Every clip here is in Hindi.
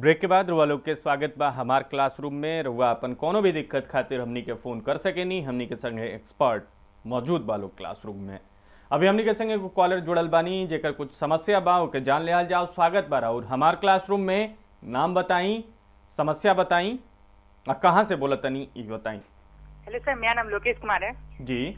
ब्रेक के बाद रुआ लोग के स्वागत बा हमार क्लासरूम में। रुआ अपन कोनो भी दिक्कत खातिर हमनी के फोन कर सकेनी। हमनी के संगे एक्सपर्ट मौजूद बा लोग क्लासरूम में। अभी हमनी के संगे को कॉलर जुड़ल बानी जेकर कुछ समस्या बा ओके जान लियाल जाओ। स्वागत बा और हमार क्लासरूम में। नाम बताई, समस्या बताई और कहाँ से बोला तनी ये बताई। हेलो सर, मेरा नाम लोकेश कुमार है जी।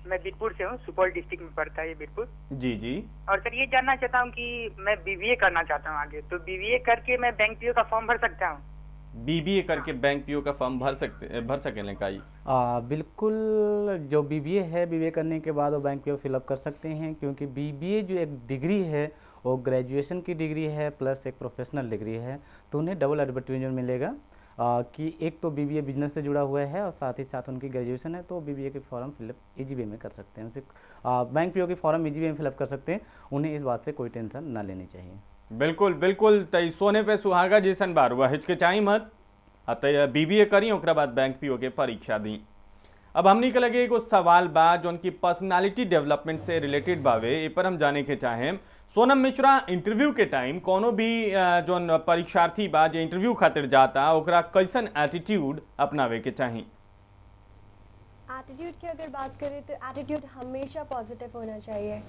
मैं बीरपुर से हूँ, सुपौल डिस्ट्रिक्ट में पड़ता है ये बीरपुर। जी जी। और सर ये जानना चाहता हूँ कि मैं बीबीए करना चाहता हूँ आगे, तो बीबीए करके मैं बैंक पीओ का फॉर्म भर सकता हूँ? बीबीए करके बैंक पीओ का फॉर्म भर सकें का? बिल्कुल। जो बीबीए है, बीबीए करने के बाद वो बैंक पीओ फिलअप कर सकते हैं, क्योंकि बीबीए जो एक डिग्री है वो ग्रेजुएशन की डिग्री है प्लस एक प्रोफेशनल डिग्री है, तो उन्हें डबल एडवर्टाइजमेंट मिलेगा कि एक तो बीबीए बिजनेस से जुड़ा हुआ है और साथ ही साथ उनकी ग्रेजुएशन है, तो बीबीए के फॉर्म फिलअप ईजी वे में कर सकते हैं। उनसे बैंक पीओ के फॉर्म ईजी वे में फिलअप कर सकते हैं। उन्हें इस बात से कोई टेंशन ना लेनी चाहिए। बिल्कुल बिल्कुल। तई सोने पे सुहागा जैसन बार हुआ हिचकिचाई मत। बीबीए करी ओकरा बाद बैंक पीओ के परीक्षा दी। अब हमनी के लगे एगो सवाल बा जो उनकी पर्सनालिटी डेवलपमेंट से रिलेटेड बावे, ए पर हम जाने के चाहें। सोनम मिश्रा इंटरव्यू के टाइम कोनो भी जो परीक्षार्थी बा जो इंटरव्यू खातिर जाता ओकरा कैसन एटीट्यूड अपनावे के चाहिए? एटीट्यूड की अगर बात करें तो एटीट्यूड हमेशा पॉजिटिव होना चाहिए।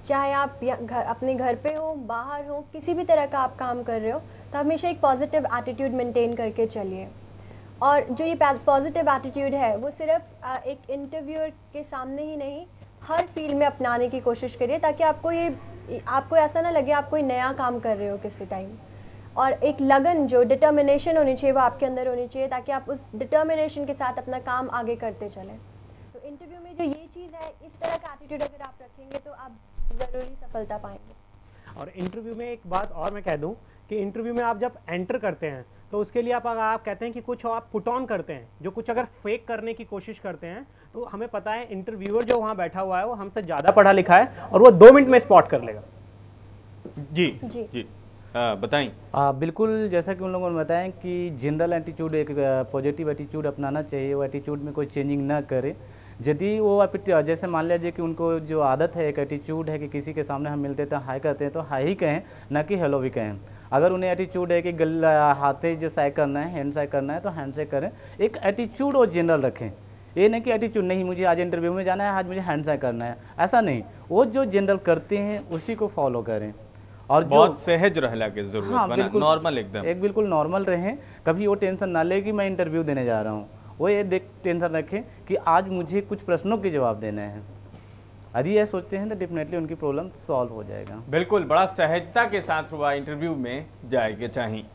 चाहे आप अपने घर पे हो, बाहर हो, किसी भी तरह का आप काम कर रहे हो, तो हमेशा एक पॉजिटिव एटीट्यूड मेंटेन करके चलिए। और जो ये पॉजिटिव एटीट्यूड है वो सिर्फ एक इंटरव्यूअर के सामने ही नहीं, हर फील्ड में अपनाने की कोशिश करिए, ताकि आपको ऐसा ना लगे आप कोई नया काम कर रहे हो किसी टाइम। और एक लगन, जो डिटर्मिनेशन होनी चाहिए वो आपके अंदर होनी चाहिए, ताकि आप उस डिटर्मिनेशन के साथ अपना काम आगे करते चलें। तो इंटरव्यू में जो ये चीज़ है, इस तरह का एटीट्यूड अगर आप रखेंगे तो आप ज़रूरी सफलता पाएंगे। और इंटरव्यू में एक बात और मैं कह दूं कि इंटरव्यू में आप जब एंटर करते हैं तो उसके लिए आप कहते हैं कि कुछ आप पुट ऑन करते हैं, जो कुछ अगर फेक करने की कोशिश करते हैं, तो हमें पता है इंटरव्यूअर जो वहाँ बैठा हुआ है वो हमसे ज़्यादा पढ़ा लिखा है और वो 2 मिनट में स्पॉट कर लेगा। जी जी, जी। बताएं। बिल्कुल, जैसा कि उन लोगों ने बताया कि जनरल एटीट्यूड, एक पॉजिटिव एटीट्यूड अपनाना चाहिए। वो एटीट्यूड में कोई चेंजिंग ना करे। यदि वो जैसे मान लीजिए कि उनको जो आदत है, एक एटीट्यूड है कि किसी के सामने हम मिलते तो हाई कहते हैं, तो हाई ही कहें, ना कि हेलो भी कहें। अगर उन्हें एटीट्यूड है कि हाथे जो साइक करना है, हैंड साइक करना है, तो हैंड साइक करें। एक एटीट्यूड और जनरल रखें। ये नहीं कि एटीट्यूड नहीं, मुझे आज इंटरव्यू में जाना है, आज मुझे हैंड साइक करना है, ऐसा नहीं। वो जो जनरल करते हैं उसी को फॉलो करें। और बहुत सहज रहला के जरूरत। हाँ, बिल्कुल नॉर्मल, एकदम बिल्कुल नॉर्मल रहें। कभी वो टेंशन ना ले कि मैं इंटरव्यू देने जा रहा हूँ। वो ये टेंशन रखें कि आज मुझे कुछ प्रश्नों के जवाब देने हैं। यदि ये सोचते हैं तो डेफिनेटली उनकी प्रॉब्लम सॉल्व हो जाएगा। बिल्कुल, बड़ा सहजता के साथ हुआ इंटरव्यू में जाए के चाहिए।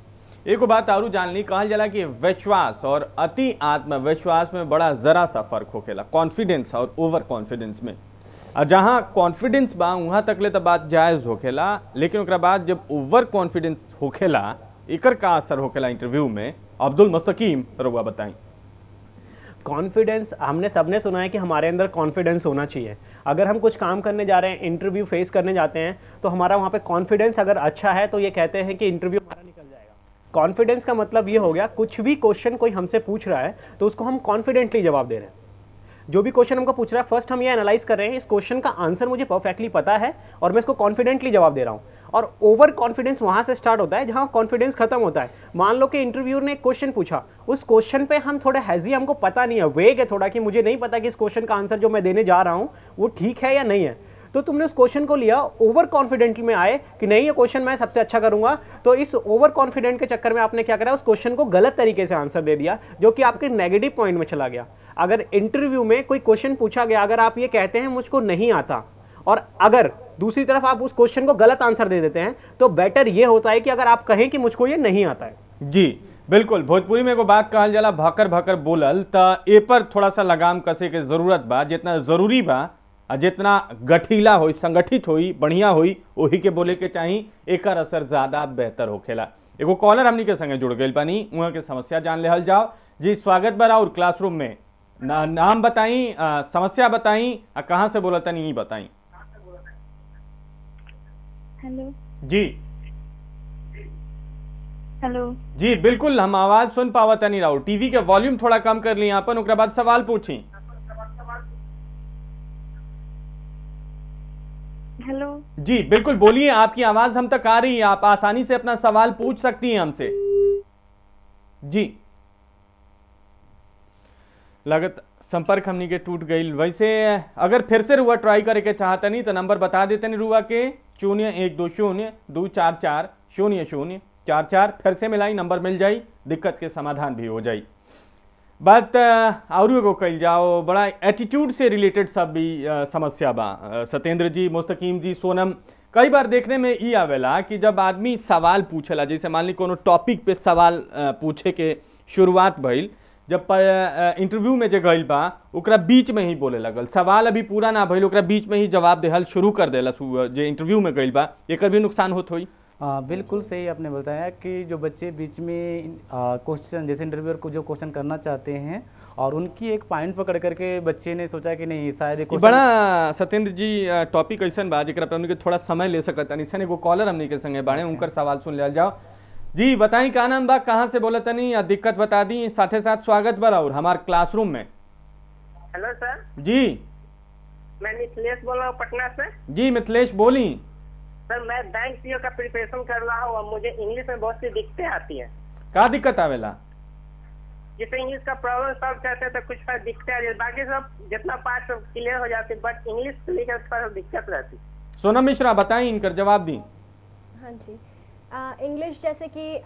एक बात और जान ली, कहल जाला कि विश्वास और अति आत्मविश्वास में बड़ा जरा सा फर्क होखेला, कॉन्फिडेंस और ओवर कॉन्फिडेंस में। जहाँ कॉन्फिडेंस बा वहाँ तक ले तो बात जायज होखेला, लेकिन उसके बाद जब ओवर कॉन्फिडेंस होखेला, एकर का असर होखेला इंटरव्यू में? अब्दुल मुस्तकीम रुआ बताएं। कॉन्फिडेंस, हमने सबने सुना है कि हमारे अंदर कॉन्फिडेंस होना चाहिए। अगर हम कुछ काम करने जा रहे हैं, इंटरव्यू फेस करने जाते हैं, तो हमारा वहाँ पे कॉन्फिडेंस अगर अच्छा है तो ये कहते हैं कि इंटरव्यू हमारा निकल जाएगा। कॉन्फिडेंस का मतलब ये हो गया, कुछ भी क्वेश्चन कोई हमसे पूछ रहा है तो उसको हम कॉन्फिडेंटली जवाब दे रहे हैं। जो भी क्वेश्चन हमको पूछ रहा है, फर्स्ट हम ये एनालाइज कर रहे हैं इस क्वेश्चन का आंसर मुझे परफेक्टली पता है और मैं इसको कॉन्फिडेंटली जवाब दे रहा हूँ। और ओवर कॉन्फिडेंस वहां से स्टार्ट होता है जहां कॉन्फिडेंस खत्म होता है। मान लो कि इंटरव्यूअर ने एक क्वेश्चन पूछा, उस क्वेश्चन पे हम थोड़े हैजी, हमको पता नहीं है, वेग है थोड़ा, कि मुझे नहीं पता कि इस क्वेश्चन का आंसर जो मैं देने जा रहा हूं वो ठीक है या नहीं है। तो तुमने उस क्वेश्चन को लिया, ओवर कॉन्फिडेंट में आए कि नहीं ये क्वेश्चन मैं सबसे अच्छा करूंगा, तो इस ओवर कॉन्फिडेंट के चक्कर में आपने क्या करा, उस क्वेश्चन को गलत तरीके से आंसर दे दिया, जो कि आपके नेगेटिव पॉइंट में चला गया। अगर इंटरव्यू में कोई क्वेश्चन पूछा गया, अगर आप ये कहते हैं मुझको नहीं आता, और अगर दूसरी तरफ आप उस क्वेश्चन को गलत आंसर दे देते हैं, तो बेटर ये होता है कि अगर आप कहें कि मुझको ये नहीं आता है। जी बिल्कुल। भोजपुरी में को बात कहल जाला, भाकर भाकर बोलल, त ए पर थोड़ा सा लगाम कसे के जरूरत बा। जितना जरूरी बा, जितना गठीला होई, संगठित होई, बढ़िया होई, वही के बोले के चाहिए। एकर असर ज्यादा बेहतर होखेला। एगो कॉलर हमनी के संगे जुड़ गई पानी, वहाँ के समस्या जान लेहल जाओ। जी स्वागत बा और क्लासरूम में। नाम बताई, समस्या बताई, कहाँ से बोला तनी बताई। हेलो जी। हेलो जी बिल्कुल, हम आवाज सुन पावत नहीं राउ। टीवी के वॉल्यूम थोड़ा कम कर ली अपन, उसके बाद सवाल पूछी। हेलो जी बिल्कुल बोलिए, आपकी आवाज हम तक आ रही है, आप आसानी से अपना सवाल पूछ सकती हैं हमसे। जी लागत संपर्क हमनी के टूट गई। वैसे अगर फिर से रुआ ट्राई करे के चाहता नहीं तो नंबर बता देते नहीं रुआ के 0120-244-0044। फिर से मिलाई, नंबर मिल जाई, दिक्कत के समाधान भी हो जाई। बात और एगो कल जाओ, बड़ा एटीट्यूड से रिलेटेड सब भी समस्या बा। सत्येंद्र जी, मुस्तकीम जी, सोनम, कई बार देखने में ये आवेला कि जब आदमी सवाल पूछेला, जैसे मान ली कोनो टॉपिक पे सवाल पूछे के शुरुआत भइल, जब इंटरव्यू में जे गइल बा ओकरा बीच में ही बोले लगल, सवाल अभी पूरा ना भइल ओकरा बीच में ही जवाब देहल शुरू कर देला जे इंटरव्यू में गइल बा, एकर भी नुकसान होत होई। बिल्कुल सही आपने बताया कि जो बच्चे बीच में क्वेश्चन, जैसे इंटरव्यूअर को जो क्वेश्चन करना चाहते हैं और उनकी एक पॉइंट पकड़ करके बच्चे ने सोचा कि नहीं शायद एक बड़ा सत्येंद्र जी टॉपिक ऐसन बा जेकरा पे हमने थोड़ा समय ले सकत तनी। एगो कॉलर हमने के संगे बाड़े, उनकर सवाल सुन लिया जाओ। जी बताई का नाम बा, कहाँ से बोला तनी या दिक्कत बता दी, साथे साथ स्वागत बा और हमारे क्लासरूम में। Hello sir. जी मैं मिथिलेश बोल रहा हूँ पटना से। जी मिथिलेश बोली। सर मैं बैंक पीओ का प्रिपरेशन कर रहा हूँ और मुझे इंग्लिश में बहुत सी दिक्कतें आती हैं। क्या दिक्कत आवेला? जैसे इंग्लिश का प्रॉब्लम सॉल्व करते हैं तो कुछ दिक्कतें आ जाती, बाकी सब जितना पार्ट सब क्लियर हो जाती है, बट इंग्लिश को लेकर थोड़ा दिक्कत रहती। सोनम मिश्रा बताई, इनकर जवाब दी। हाँ जी, इंग्लिश जैसे कि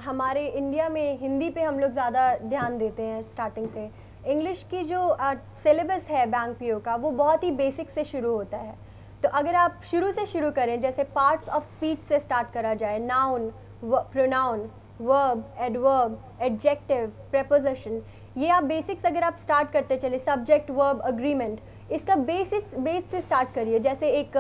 हमारे इंडिया में हिंदी पे हम लोग ज़्यादा ध्यान देते हैं स्टार्टिंग से। इंग्लिश की जो सिलेबस है बैंक पीओ का वो बहुत ही बेसिक से शुरू होता है। तो अगर आप शुरू से शुरू करें, जैसे पार्ट्स ऑफ स्पीच से स्टार्ट करा जाए, noun, pronoun, verb, adverb, adjective, preposition, ये आप बेसिक्स अगर आप स्टार्ट करते चले, सब्जेक्ट, वर्ब, अग्रीमेंट, इसका बेस से स्टार्ट करिए। जैसे एक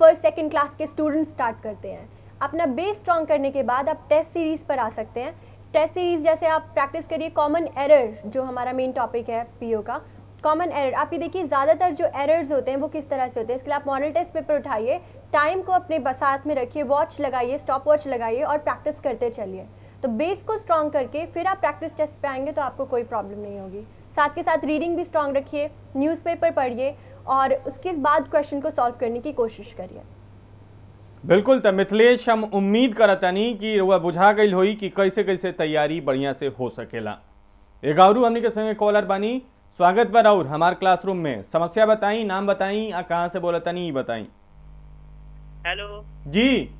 फर्स्ट सेकंड क्लास के स्टूडेंट स्टार्ट करते हैं। अपना बेस स्ट्रॉन्ग करने के बाद आप टेस्ट सीरीज पर आ सकते हैं। टेस्ट सीरीज जैसे आप प्रैक्टिस करिए कॉमन एरर, जो हमारा मेन टॉपिक है पीओ का, कॉमन एरर। आप ये देखिए ज़्यादातर जो एरर्स होते हैं वो किस तरह से होते हैं। इसके लिए आप मॉडल टेस्ट पेपर उठाइए, टाइम को अपने साथ में रखिए, वॉच लगाइए, स्टॉप वॉच लगाइए और प्रैक्टिस करते चलिए। तो बेस को स्ट्रॉन्ग करके फिर आप प्रैक्टिस टेस्ट पे आएंगे तो आपको कोई प्रॉब्लम नहीं होगी। साथ के साथ रीडिंग भी स्ट्रॉन्ग रखिए, न्यूज़पेपर पढ़िए और उसके बाद क्वेश्चन को सॉल्व करने की कोशिश करिए। बिल्कुल। तो मिथिलेश, हम उम्मीद करतनी कि वह बुझा गई होई कि कैसे कैसे तैयारी बढ़िया से हो सकेला। एक और हमने के संगे कॉलर बानी, स्वागत बा और हमारे क्लासरूम में। समस्या बताई, नाम बताई, कहाँ से बोला तनी बताई। हेलो जी।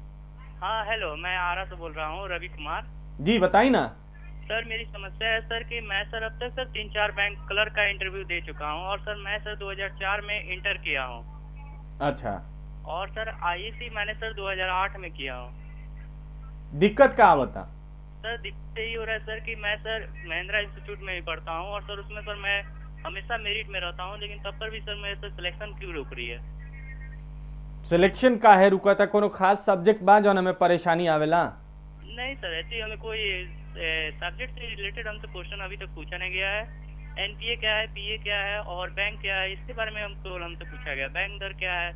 हाँ हेलो, मैं आरा से बोल रहा हूँ, रवि कुमार जी बताई ना। सर मेरी समस्या है सर कि मैं सर अब तक सर 3-4 बैंक क्लर्क का इंटरव्यू दे चुका हूँ और सर मैं सर 2004 में इंटर किया हूँ। अच्छा। और सर आईएसी मैंने सर 2008 में किया हूँ। दिक्कत क्या बता? सर दिक्कत यही हो रहा है सर कि मैं सर महिंद्रा इंस्टीट्यूट में ही पढ़ता हूँ और सर उसमें सर मैं हमेशा मेरिट में रहता हूँ, लेकिन तब पर भी सर मेरे सर सिलेक्शन क्यों रुक रही है? सिलेक्शन का है रुका था? कोनो खास सब्जेक्ट बा जो हमें परेशानी आवेला? नहीं सर, ऐसे हमें कोई सब्जेक्ट से रिलेटेड हमसे क्वेश्चन अभी तक पूछा नहीं गया है। एनपीए क्या है, पीए क्या है और बैंक क्या है, इसके बारे में हमसे पूछा गया। बैंक दर क्या है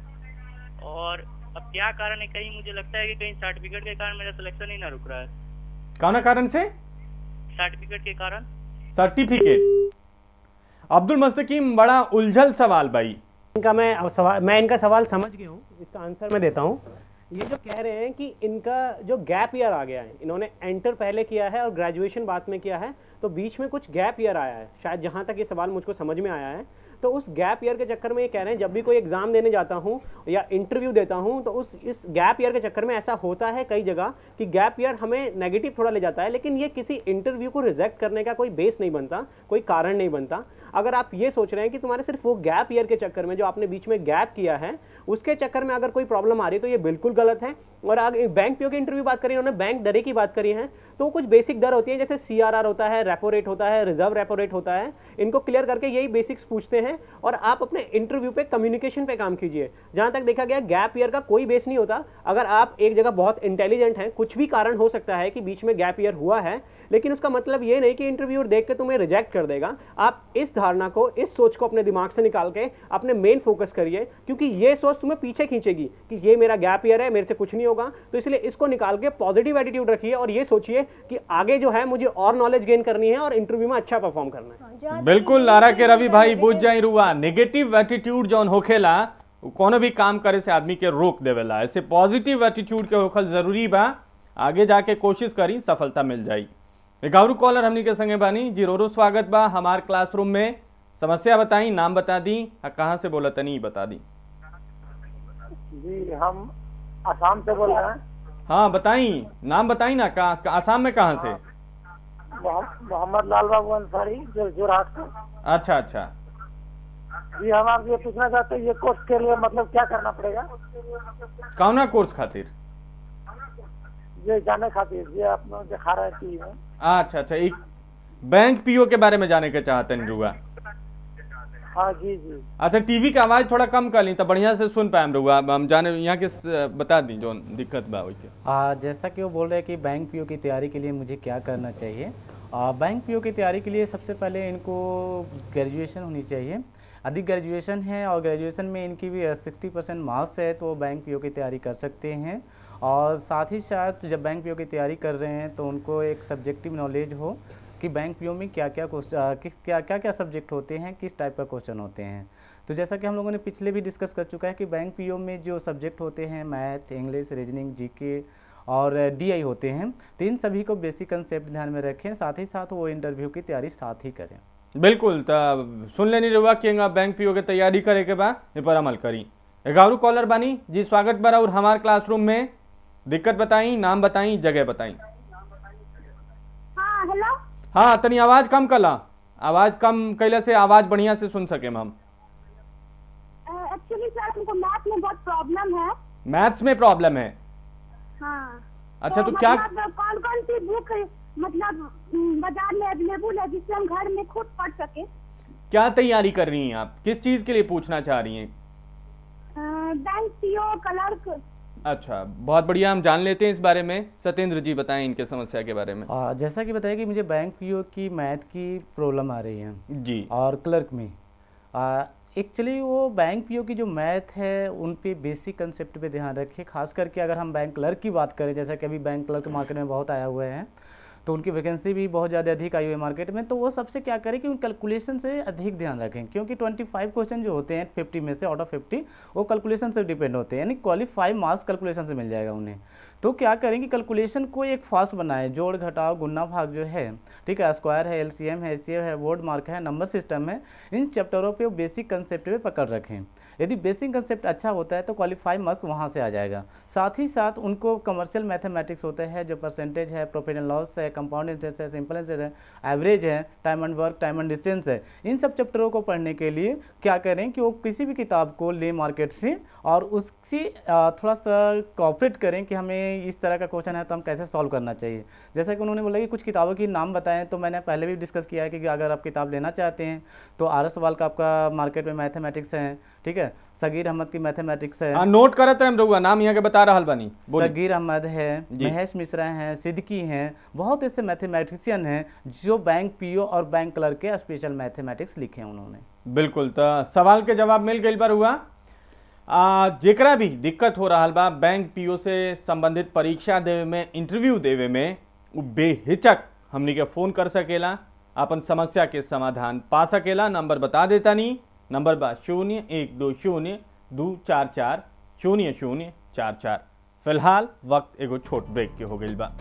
और अब क्या कारण है? कहीं मुझे लगता है कि कहीं सर्टिफिकेट के कारण मेरा सिलेक्शन ही ना रुक रहा है। कौन कारण से? सर्टिफिकेट के कारण। सर्टिफिकेट? अब्दुल मुस्तकीम, बड़ा उलझल सवाल भाई इनका। मैं इनका सवाल समझ गया हूँ, इसका आंसर मैं देता हूँ। ये जो कह रहे हैं कि इनका जो गैप ईयर आ गया है, इन्होंने एंटर पहले किया है और ग्रेजुएशन बाद में किया है, तो बीच में कुछ गैप ईयर आया है शायद, जहाँ तक ये सवाल मुझको समझ में आया है। तो उस गैप ईयर के चक्कर में ये कह रहे हैं जब भी कोई एग्जाम देने जाता हूँ या इंटरव्यू देता हूँ तो इस गैप ईयर के चक्कर में ऐसा होता है कई जगह कि गैप ईयर हमें नेगेटिव थोड़ा ले जाता है, लेकिन ये किसी इंटरव्यू को रिजेक्ट करने का कोई बेस नहीं बनता, कोई कारण नहीं बनता। अगर आप ये सोच रहे हैं कि तुम्हारे सिर्फ वो गैप ईयर के चक्कर में, जो आपने बीच में गैप किया है उसके चक्कर में अगर कोई प्रॉब्लम आ रही है तो ये बिल्कुल गलत है। और आगे बैंक पीओ की इंटरव्यू बात करी, उन्होंने बैंक दरें की बात करी है, तो कुछ बेसिक दर होती है जैसे सीआरआर होता है, रेपो रेट होता है, रिजर्व रेपो रेट होता है। इनको क्लियर करके यही बेसिक्स पूछते हैं और आप अपने इंटरव्यू पे कम्युनिकेशन पे काम कीजिए। जहां तक देखा गया गैप ईयर का कोई बेस नहीं होता। अगर आप एक जगह बहुत इंटेलिजेंट हैं, कुछ भी कारण हो सकता है कि बीच में गैप ईयर हुआ है, लेकिन उसका मतलब ये नहीं कि इंटरव्यूअर देख के तुम्हें रिजेक्ट कर देगा। आप इस धारणा को, इस सोच को अपने दिमाग से निकाल के अपने मेन फोकस करिए, क्योंकि ये सोच तुम्हें पीछे खींचेगी कि ये मेरा गैप ईयर है, मेरे से कुछ नहीं होगा। तो इसलिए इसको निकाल के पॉजिटिव एटीट्यूड रखिए और ये सोचिए कि आगे जो है मुझे और नॉलेज गेन करनी है और इंटरव्यू में अच्छा परफॉर्म करना है। बिल्कुल लारा के रवि भाई बुझ जाई रुआ। नेगेटिव एटीट्यूड जौन होखेला कोनो भी काम करे से आदमी के रोक देवेला। ऐसे पॉजिटिव एटीट्यूड के होखल जरूरी बा। आगे जाके कोशिश करी, सफलता मिल जाई। एक और कॉलर हमनी के संगे बानी जी। रो स्वागत बा हमार क्लासरूम में। समस्या बताई, नाम बता दी, कहाँ से बोला तनी बता दी। जी हम आसाम से बोल रहे हैं। हाँ बताई, नाम बताई ना, आसाम में कहाँ से? मोहम्मद लाल बाबू अंसारी, जोरहाट से। अच्छा अच्छा जी हम आपसे ये पूछना चाहते हैं, ये कोर्स के लिए मतलब क्या करना पड़ेगा? कौना कोर्स खातिर? ये जाने खातिर ये आप लोग दिखा रहे थे। अच्छा अच्छा, एक बैंक पीओ के बारे में जाने के चाहते हैं रुआ? हाँ जी जी। अच्छा, टीवी का आवाज थोड़ा कम कर ली तो बढ़िया से सुन पाए रुआ। हम जाने यहाँ के बता दी जो दिक्कत बा वैसे। जैसा कि वो बोल रहे हैं कि बैंक पीओ की तैयारी के लिए मुझे क्या करना चाहिए। बैंक पीओ की तैयारी के लिए सबसे पहले इनको ग्रेजुएशन होनी चाहिए। यदि ग्रेजुएशन है और ग्रेजुएशन में इनकी भी 60% मार्क्स है तो वो बैंक पीओ की तैयारी कर सकते हैं। और साथ ही साथ जब बैंक पीओ की तैयारी कर रहे हैं तो उनको एक सब्जेक्टिव नॉलेज हो कि बैंक पीओ में क्या क्या सब्जेक्ट होते हैं, किस टाइप का क्वेश्चन होते हैं। तो जैसा कि हम लोगों ने पिछले भी डिस्कस कर चुका है कि बैंक पीओ में जो सब्जेक्ट होते हैं मैथ, इंग्लिश, रीजनिंग, जीके और डीआई होते हैं, तो इन सभी को बेसिक कंसेप्ट ध्यान में रखें। साथ ही साथ वो इंटरव्यू की तैयारी साथ ही करें। बिल्कुल, तो सुन लेनी रुआ कि बैंक पीओ के तैयारी करे के बाद इन पर अमल करी। एगारू कॉलर बानी जी, स्वागत बरा और हमारे क्लासरूम में। दिक्कत बताई, नाम बताई, जगह बताई। हाँ हेलो। हाँ तनी आवाज कम कला, आवाज कम कैला से आवाज बढ़िया से सुन सके हम। एक्चुअली सर हमको मैथ में बहुत प्रॉब्लम है। मैथ्स में प्रॉब्लम है? हाँ। अच्छा तो क्या कौन कौन सी बुक मतलब बाजार में अवेलेबल है जिससे हम घर में खुद पढ़ सके? क्या तैयारी कर रही हैं आप, किस चीज के लिए पूछना चाह रही हैं? Bank PO, clerk. अच्छा बहुत बढ़िया, हम जान लेते हैं इस बारे में। सत्येंद्र जी बताएं इनके समस्या के बारे में। जैसा कि बताया कि मुझे बैंक पीओ की मैथ की प्रॉब्लम आ रही है जी, और क्लर्क में। एक्चुअली वो बैंक पीओ की जो मैथ है उन पे बेसिक कंसेप्ट पे ध्यान रखें। खास करके अगर हम बैंक क्लर्क की बात करें, जैसा कि अभी बैंक क्लर्क मार्केट में बहुत आया हुआ है तो उनकी वैकेंसी भी बहुत ज़्यादा अधिक आई हुई है मार्केट में, तो वो सबसे क्या करें कि उन कैलकुलेशन से अधिक ध्यान रखें। क्योंकि 25 क्वेश्चन जो होते हैं 50 में से आउट ऑफ 50 वो कैलकुलेशन से डिपेंड होते हैं, यानी क्वालिफाई मार्क्स कैलकुलेशन से मिल जाएगा उन्हें। तो क्या करें कि कैलकुलेशन को एक फास्ट बनाए, जोड़ घटाव गुना भाग जो है, ठीक है, स्क्वायर है, एलसीएम है, एचसीएफ है, वर्ड मार्क है, नंबर सिस्टम है, इन चैप्टरों पे बेसिक कंसेप्ट पे पकड़ रखें। यदि बेसिक कंसेप्ट अच्छा होता है तो क्वालिफाई मार्क्स वहाँ से आ जाएगा। साथ ही साथ उनको कमर्शियल मैथमेटिक्स होते हैं, जो परसेंटेज है, प्रॉफिट एंड लॉस है, कंपाउंड इंटरेस्ट है, सिंपल इंटरेस्ट है, एवरेज है, time and work, time and distance है, इन सब चैप्टरों को पढ़ने के लिए क्या करें कि वो किसी भी किताब को ले मार्केट से और उससे थोड़ा सा कॉपरेट करें कि हमें इस तरह का क्वेश्चन है तो हम कैसे सॉल्व करना चाहिए। जैसा कि उन्होंने बोला कि कुछ किताबों की नाम बताएं, तो मैंने पहले भी डिस्कस किया है कि अगर आप किताब लेना चाहते हैं तो आर.एस. सवाल का आपका मार्केट में मैथमेटिक्स है, ठीक है, सगीर अहमद की मैथमेटिक्स है। नोट करत रहे रहुआ, नाम यहाँ के बता रहा बानी। सगीर अहमद है, महेश मिश्रा हैं, सिद्दीकी हैं, बहुत ऐसे मैथमेटिशियन हैं जो बैंक पीओ और बैंक क्लर्क के स्पेशल मैथमेटिक्स लिखे हैं उन्होंने। बिल्कुल, तो सवाल के जवाब मिल गई बार हुआ। जेकरा भी दिक्कत हो रहा बा बैंक पीओ से संबंधित परीक्षा देवे में, इंटरव्यू देवे में, वो बेहिचक हमनी के फोन कर सकेला, अपन समस्या के समाधान पा सकेला। नंबर बता देता नहीं, नंबर बा 012024400044। फिलहाल वक्त एगो छोट ब्रेक के हो गई बा।